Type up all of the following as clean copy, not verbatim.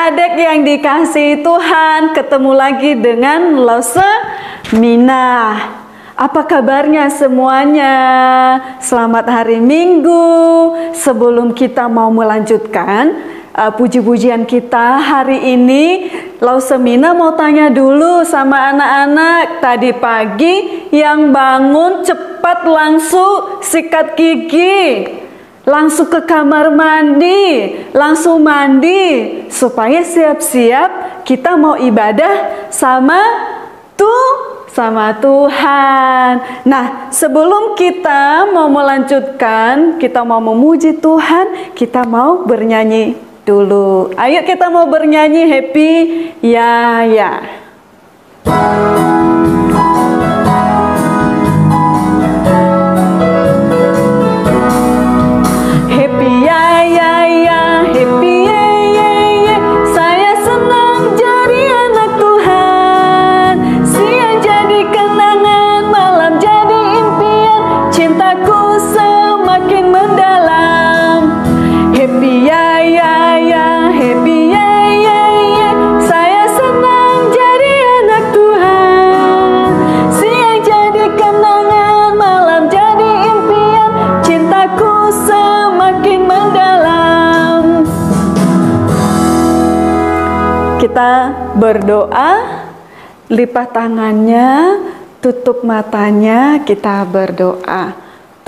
Adik-adik yang dikasihi Tuhan, ketemu lagi dengan Lause Mina. Apa kabarnya semuanya? Selamat hari Minggu. Sebelum kita mau melanjutkan puji-pujian kita hari ini, Lause Mina mau tanya dulu sama anak-anak. Tadi pagi yang bangun cepat langsung sikat gigi, langsung ke kamar mandi, langsung mandi, supaya siap-siap kita mau ibadah sama Tuhan. Nah, sebelum kita mau melanjutkan, kita mau memuji Tuhan, kita mau bernyanyi dulu. Ayo kita mau bernyanyi happy ya ya. Kita berdoa, lipat tangannya, tutup matanya, kita berdoa.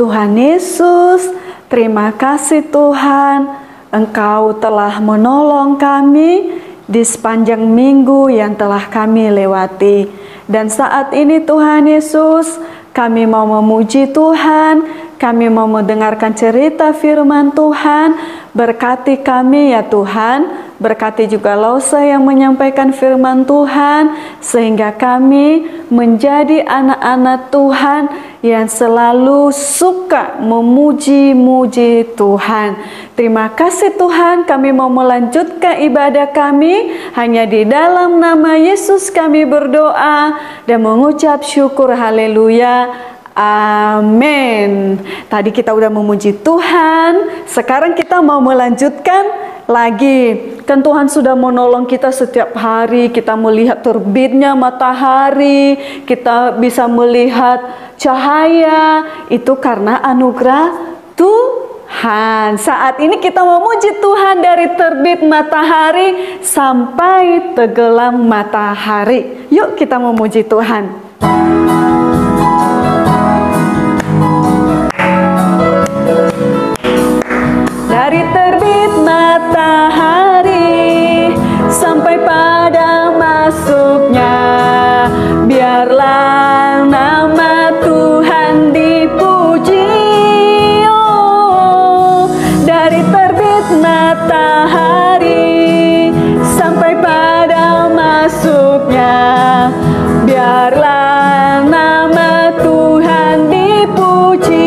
Tuhan Yesus, terima kasih Tuhan, Engkau telah menolong kami di sepanjang minggu yang telah kami lewati. Dan saat ini Tuhan Yesus, kami mau memuji Tuhan, kami mau mendengarkan cerita firman Tuhan. Berkati kami ya Tuhan, berkati juga Lause yang menyampaikan firman Tuhan, sehingga kami menjadi anak-anak Tuhan yang selalu suka memuji-muji Tuhan. Terima kasih Tuhan, kami mau melanjutkan ibadah kami. Hanya di dalam nama Yesus kami berdoa dan mengucap syukur, haleluya. Amin. Tadi kita udah memuji Tuhan, sekarang kita mau melanjutkan lagi. Kan Tuhan sudah menolong kita setiap hari, kita melihat terbitnya matahari, kita bisa melihat cahaya, itu karena anugerah Tuhan. Saat ini kita memuji Tuhan dari terbit matahari sampai tenggelam matahari. Yuk kita memuji Tuhan. Dari terbit matahari sampai pada masuknya, biarlah nama Tuhan dipuji. Oh, dari terbit matahari sampai pada masuknya, biarlah nama Tuhan dipuji.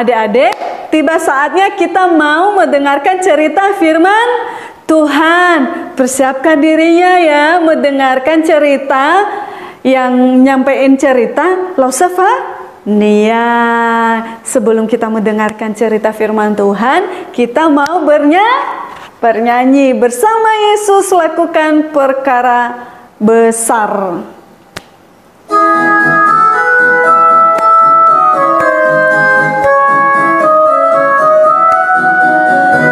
Adik-adik, tiba saatnya kita mau mendengarkan cerita firman Tuhan. Persiapkan dirinya ya, mendengarkan cerita. Yang nyampein cerita Losefa Nia. Sebelum kita mendengarkan cerita firman Tuhan, kita mau bernyanyi bersama Yesus lakukan perkara besar.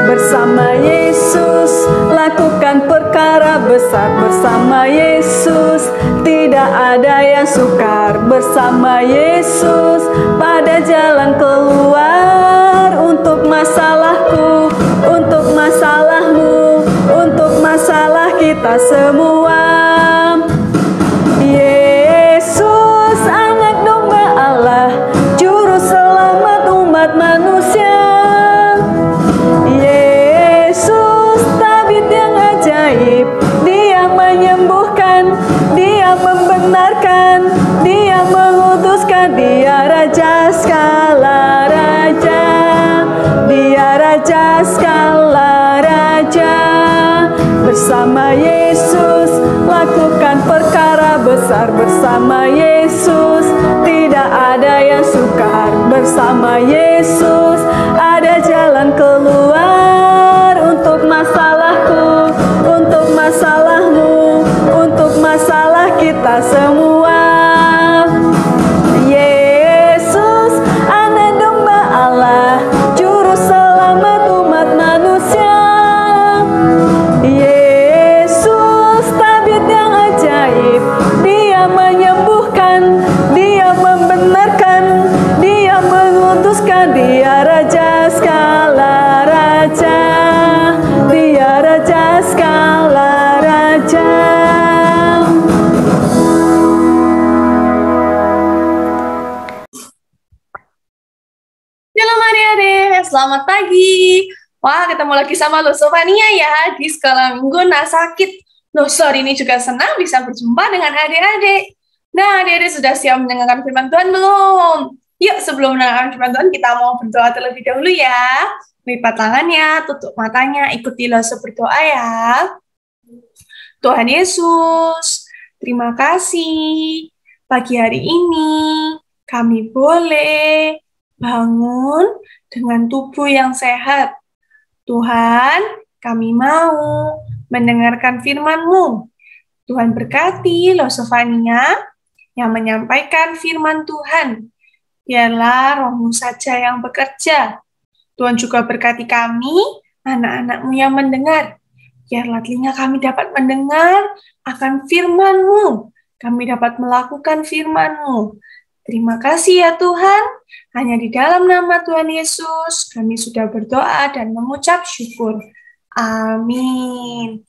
Bersama Yesus lakukan perkara besar. Bersama Yesus tidak ada yang sukar. Bersama Yesus pada jalan keluar. Untuk masalahku, untuk masalahmu, untuk masalah kita semua. Yesus anak domba Allah, juru selamat umat manusia. Dia menyembuhkan, Dia membenarkan, Dia mengutuskan. Dia Raja segala raja, Dia Raja segala raja. Bersama Yesus lakukan perkara besar. Bersama Yesus tidak ada yang sukar. Bersama Yesus ada jalan keluar. Untuk masalahku, untuk masalahmu, untuk masalah kita semua. Yesus anak domba Allah, juru selamat umat manusia. Yesus tabib yang ajaib, Dia menyembuhkan, Dia membenarkan, Dia mengutuskan. Dia Raja segala raja, Dia Raja segala raja. Shalom adik-adik, selamat pagi. Wah, ketemu lagi sama Losefa Nia ya di sekolah minggu sakit. Hari ini juga senang bisa berjumpa dengan adik-adik. Nah, adik-adik sudah siap mendengarkan firman Tuhan belum? Yuk, sebelum mendengarkan firman Tuhan, kita mau berdoa terlebih dahulu ya. Lipat tangannya, tutup matanya, ikuti Lose berdoa ya. Tuhan Yesus, terima kasih. Pagi hari ini, kami boleh bangun dengan tubuh yang sehat. Tuhan, kami mau mendengarkan firman-Mu. Tuhan berkati Losefa Nia yang menyampaikan firman Tuhan. Biarlah Roh-Mu saja yang bekerja. Tuhan juga berkati kami, anak-anak-Mu yang mendengar. Biarlah telinga kami dapat mendengar akan firman-Mu. Kami dapat melakukan firman-Mu. Terima kasih ya Tuhan. Hanya di dalam nama Tuhan Yesus, kami sudah berdoa dan mengucap syukur. Amin.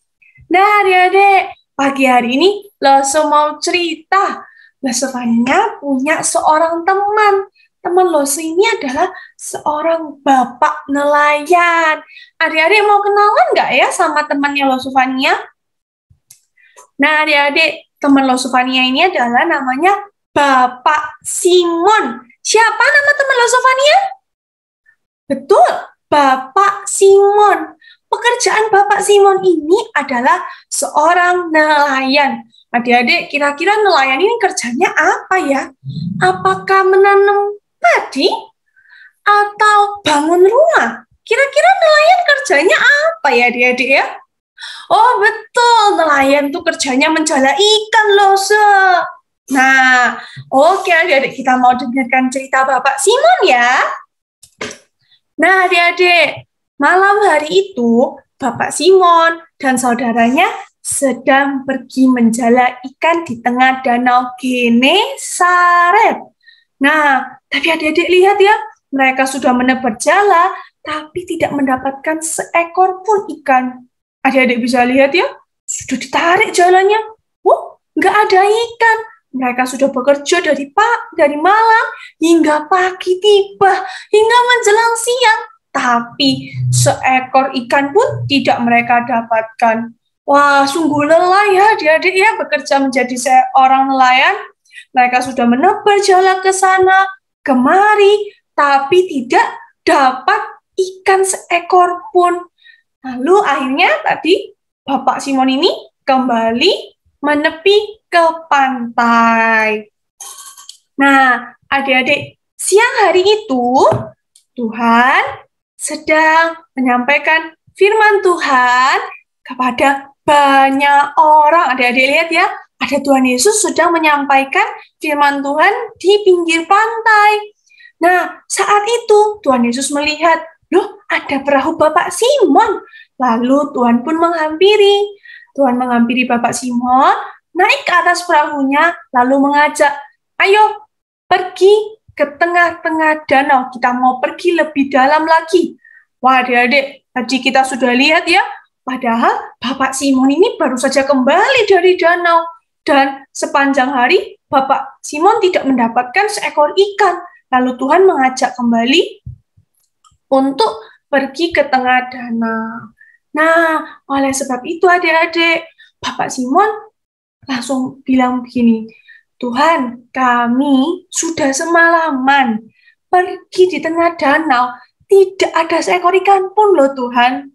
Nah adik-adik, pagi hari ini Lose mau cerita. Losefa Nia punya seorang teman. Teman Lose ini adalah seorang bapak nelayan. Adik-adik mau kenalan nggak ya sama temannya Losefa Nia? Nah adik-adik, teman Losefa Nia ini adalah namanya Bapak Simon. Siapa nama teman Losefa Nia? Betul, Bapak Simon. Pekerjaan Bapak Simon ini adalah seorang nelayan. Adik-adik, kira-kira nelayan ini kerjanya apa ya? Apakah menanam padi? Atau bangun rumah? Kira-kira nelayan kerjanya apa ya adik-adik ya? Oh betul, nelayan tuh kerjanya menjala ikan Lose. Nah, oke adik-adik, kita mau dengarkan cerita Bapak Simon ya. Nah adik-adik, malam hari itu Bapak Simon dan saudaranya sedang pergi menjala ikan di tengah danau Genesaret. Nah, tapi adik-adik lihat ya, mereka sudah menebar jala, tapi tidak mendapatkan seekor pun ikan. Adik-adik bisa lihat ya, sudah ditarik jalannya. Nggak ada ikan. Mereka sudah bekerja dari malam hingga pagi tiba, hingga menjelang siang. Tapi seekor ikan pun tidak mereka dapatkan. Wah, sungguh lelah ya adik-adik ya bekerja menjadi seorang nelayan. Mereka sudah menebar jala ke sana, kemari, tapi tidak dapat ikan seekor pun. Lalu akhirnya tadi Bapak Simon ini kembali menepi ke pantai. Nah, adik-adik, siang hari itu Tuhan sedang menyampaikan firman Tuhan kepada banyak orang. Adik-adik lihat ya, ada Tuhan Yesus sedang menyampaikan firman Tuhan di pinggir pantai. Nah, saat itu Tuhan Yesus melihat, loh, ada perahu Bapak Simon. Lalu Tuhan pun menghampiri. Tuhan menghampiri Bapak Simon, naik ke atas perahunya, lalu mengajak, ayo pergi ke tengah-tengah danau. Kita mau pergi lebih dalam lagi. Wah, adik-adik, tadi kita sudah lihat ya, padahal Bapak Simon ini baru saja kembali dari danau. Dan sepanjang hari, Bapak Simon tidak mendapatkan seekor ikan. Lalu Tuhan mengajak kembali untuk pergi ke tengah danau. Nah, oleh sebab itu adik-adik, Bapak Simon langsung bilang begini, Tuhan, kami sudah semalaman pergi di tengah danau, tidak ada seekor ikan pun loh Tuhan.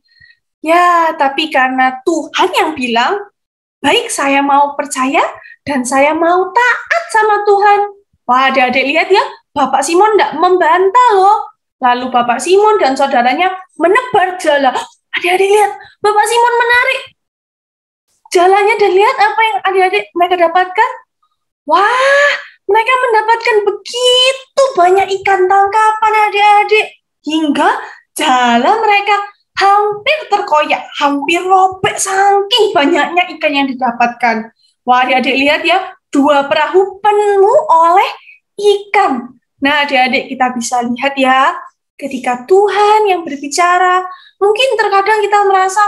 Ya, tapi karena Tuhan yang bilang, baik saya mau percaya dan saya mau taat sama Tuhan. Wah, adik-adik lihat ya, Bapak Simon tidak membantah loh. Lalu Bapak Simon dan saudaranya menebar jala. Adik-adik lihat, Bapak Simon menarik jalannya dan lihat apa yang adik-adik mereka dapatkan. Wah, mereka mendapatkan begitu banyak ikan tangkapan adik-adik. Hingga jalan mereka hampir terkoyak, hampir robek saking banyaknya ikan yang didapatkan. Wah, adik-adik lihat ya, 2 perahu penuh oleh ikan. Nah, adik-adik kita bisa lihat ya, ketika Tuhan yang berbicara, mungkin terkadang kita merasa,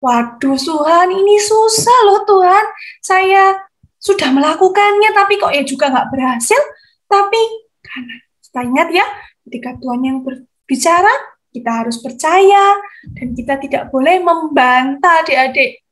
waduh Tuhan, ini susah loh Tuhan, saya sudah melakukannya, tapi kok ya juga nggak berhasil. Tapi karena kita ingat ya, ketika Tuhan yang berbicara, kita harus percaya, dan kita tidak boleh membantah adik-adik.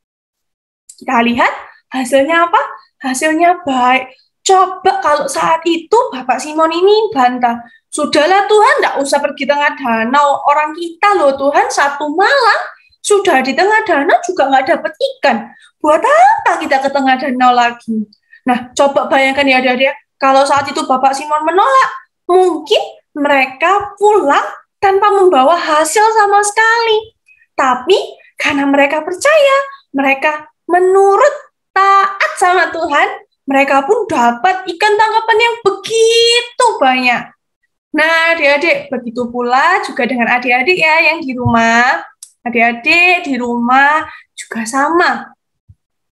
Kita lihat hasilnya apa? Hasilnya baik. Coba kalau saat itu Bapak Simon ini bantah, sudahlah Tuhan, tidak usah pergi tengah danau, orang kita loh Tuhan, 1 malam sudah di tengah danau juga nggak dapat ikan. Buat apa kita ke tengah danau lagi? Nah, coba bayangkan ya adik-adik, kalau saat itu Bapak Simon menolak, mungkin mereka pulang tanpa membawa hasil sama sekali. Tapi karena mereka percaya, mereka menurut taat sama Tuhan, mereka pun dapat ikan tangkapan yang begitu banyak. Nah, adik-adik, begitu pula juga dengan adik-adik ya yang di rumah. Adik-adik di rumah juga sama.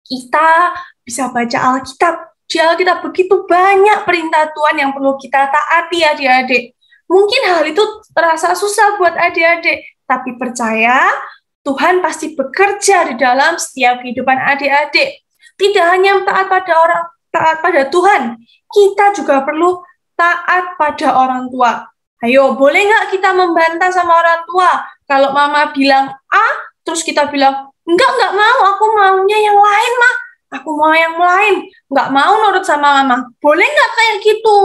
Kita bisa baca Alkitab. Di Alkitab begitu banyak perintah Tuhan yang perlu kita taati adik-adik. Mungkin hal itu terasa susah buat adik-adik, tapi percaya Tuhan pasti bekerja di dalam setiap kehidupan adik-adik. Tidak hanya taat pada Tuhan, kita juga perlu taat pada orang tua. Ayo, boleh nggak kita membantah sama orang tua? Kalau mama bilang A, terus kita bilang, enggak mau, aku maunya yang lain, mah. Aku mau yang lain, nggak mau nurut sama mama. Boleh nggak kayak gitu?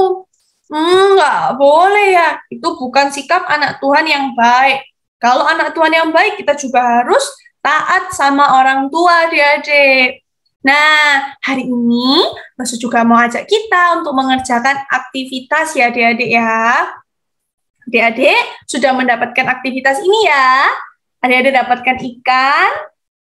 Nggak boleh ya. Itu bukan sikap anak Tuhan yang baik. Kalau anak Tuhan yang baik, kita juga harus taat sama orang tua, adik-adik. Nah, hari ini Masu juga mau ajak kita untuk mengerjakan aktivitas ya adik-adik ya. Adik-adik sudah mendapatkan aktivitas ini ya. Adik-adik dapatkan ikan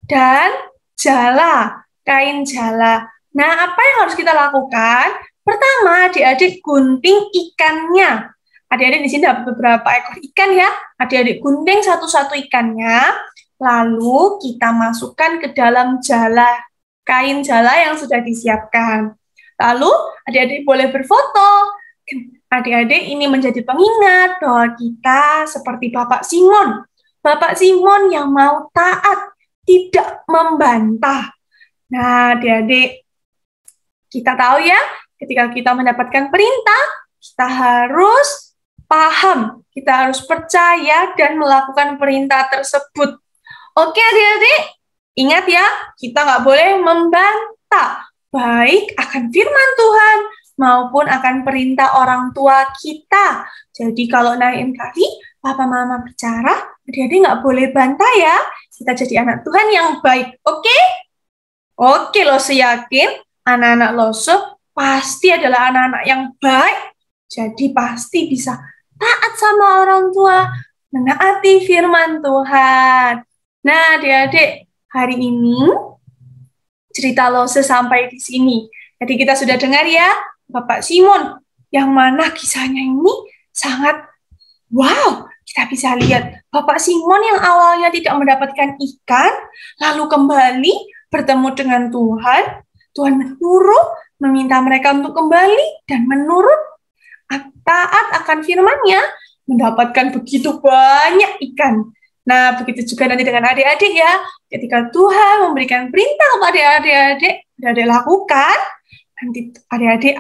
dan jala, kain jala. Nah, apa yang harus kita lakukan? Pertama, adik-adik gunting ikannya. Adik-adik di sini dapat beberapa ekor ikan ya. Adik-adik gunting satu-satu ikannya. Lalu kita masukkan ke dalam jala, kain jala yang sudah disiapkan. Lalu adik-adik boleh berfoto. Adik-adik ini menjadi pengingat bahwa kita seperti Bapak Simon. Bapak Simon yang mau taat, tidak membantah. Nah, adik-adik, kita tahu ya, ketika kita mendapatkan perintah, kita harus paham, kita harus percaya dan melakukan perintah tersebut. Oke adik-adik, ingat ya, kita nggak boleh membantah, baik akan firman Tuhan maupun akan perintah orang tua kita. Jadi kalau lain kali papa mama bicara, adik-adik nggak boleh bantah ya. Kita jadi anak Tuhan yang baik, oke? Oke, Lose yakin anak-anak Lose pasti adalah anak-anak yang baik. Jadi pasti bisa taat sama orang tua, menaati firman Tuhan. Nah, adik-adik, hari ini cerita Lose sampai di sini. Jadi kita sudah dengar ya, Bapak Simon, yang mana kisahnya ini sangat wow. Kita bisa lihat Bapak Simon yang awalnya tidak mendapatkan ikan, lalu kembali bertemu dengan Tuhan. Tuhan menyuruh meminta mereka untuk kembali dan menurut taat akan firman-Nya, mendapatkan begitu banyak ikan. Nah, begitu juga nanti dengan adik-adik ya. Ketika Tuhan memberikan perintah kepada adik-adik, adik-adik lakukan, nanti adik-adik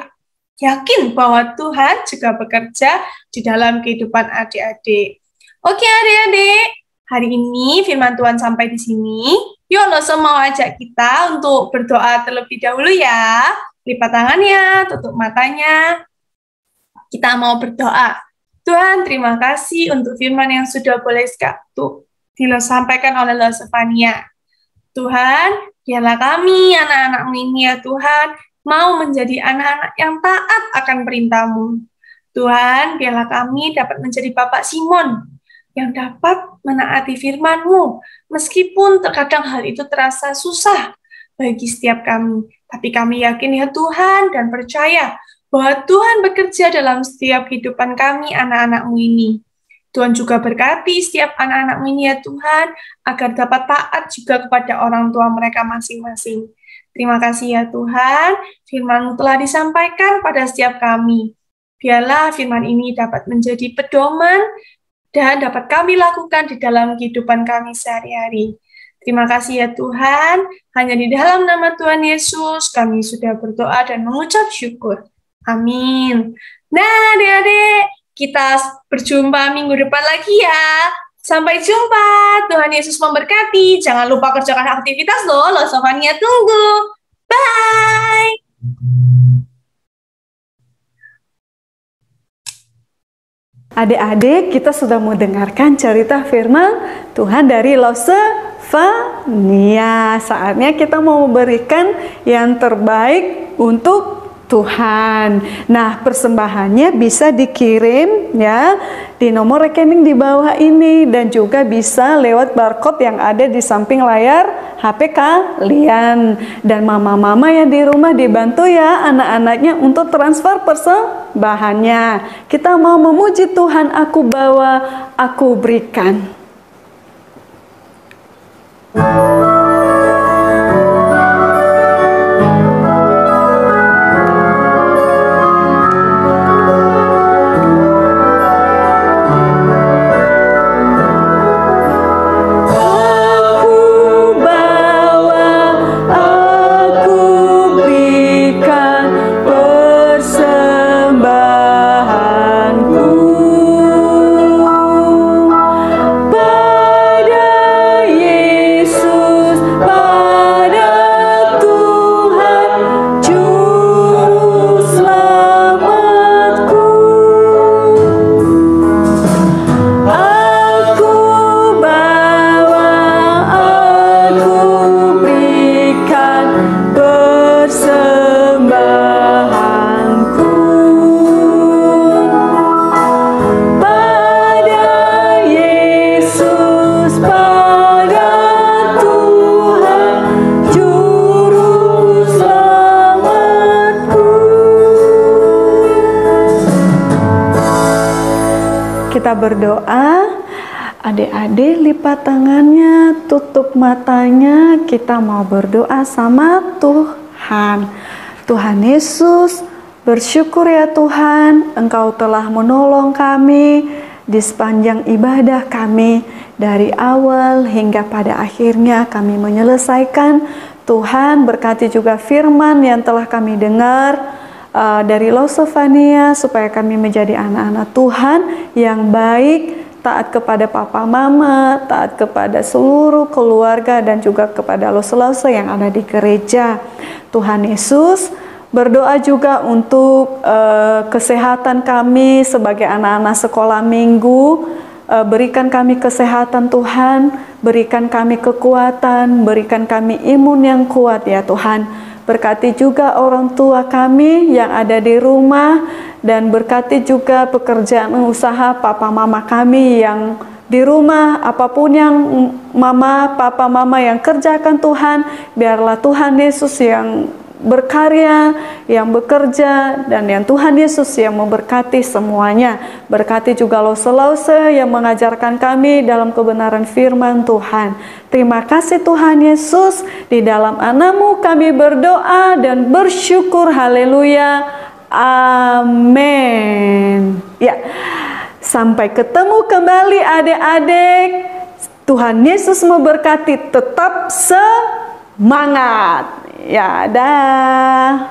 yakin bahwa Tuhan juga bekerja di dalam kehidupan adik-adik. Oke adik-adik, hari ini firman Tuhan sampai di sini. Yuk Lose mau ajak kita untuk berdoa terlebih dahulu ya. Lipat tangannya, tutup matanya. Kita mau berdoa. Tuhan, terima kasih untuk firman yang sudah boleh disampaikan oleh Lose Fania. Tuhan, biarlah kami anak-anak-Mu ini ya Tuhan, mau menjadi anak-anak yang taat akan perintah-Mu. Tuhan, biarlah kami dapat menjadi Bapak Simon yang dapat menaati firman-Mu, meskipun terkadang hal itu terasa susah bagi setiap kami. Tapi kami yakin ya Tuhan dan percaya bahwa Tuhan bekerja dalam setiap kehidupan kami anak-anak-Mu ini. Tuhan juga berkati setiap anak-anak-Mu ini ya Tuhan, agar dapat taat juga kepada orang tua mereka masing-masing. Terima kasih ya Tuhan, firman-Mu telah disampaikan pada setiap kami. Biarlah firman ini dapat menjadi pedoman dan dapat kami lakukan di dalam kehidupan kami sehari-hari. Terima kasih ya Tuhan, hanya di dalam nama Tuhan Yesus kami sudah berdoa dan mengucap syukur. Amin. Nah adik-adik, kita berjumpa minggu depan lagi ya. Sampai jumpa. Tuhan Yesus memberkati. Jangan lupa kerjakan aktivitas loh. Lose Fania tunggu. Bye. Adik-adik, kita sudah mau dengarkan cerita firman Tuhan dari Lose Fania. Saatnya kita mau memberikan yang terbaik untuk Tuhan. Nah, persembahannya bisa dikirim ya di nomor rekening di bawah ini dan juga bisa lewat barcode yang ada di samping layar HP kalian. Dan mama-mama yang di rumah dibantu ya anak-anaknya untuk transfer persembahannya. Kita mau memuji Tuhan, aku bawa, aku berikan. Kita berdoa, adik-adik lipat tangannya, tutup matanya, kita mau berdoa sama Tuhan. Tuhan Yesus, bersyukur ya Tuhan, Engkau telah menolong kami di sepanjang ibadah kami, dari awal hingga pada akhirnya kami menyelesaikan. Tuhan berkati juga firman yang telah kami dengar dari Lose Fania, supaya kami menjadi anak-anak Tuhan yang baik, taat kepada papa mama, taat kepada seluruh keluarga dan juga kepada lose-lose yang ada di gereja. Tuhan Yesus, berdoa juga untuk kesehatan kami sebagai anak-anak sekolah minggu. berikan kami kesehatan Tuhan, berikan kami kekuatan, berikan kami imun yang kuat ya Tuhan. Berkati juga orang tua kami yang ada di rumah, dan berkati juga pekerjaan usaha papa mama kami yang di rumah. Apapun yang papa mama yang kerjakan Tuhan, biarlah Tuhan Yesus yang berkarya, yang bekerja, dan yang Tuhan Yesus yang memberkati semuanya. Berkati juga Lause-Lause yang mengajarkan kami dalam kebenaran firman Tuhan. Terima kasih Tuhan Yesus, di dalam nama-Mu kami berdoa dan bersyukur. Haleluya. Amin. Ya, sampai ketemu kembali adik-adik. Tuhan Yesus memberkati, tetap semangat. Ya, dah.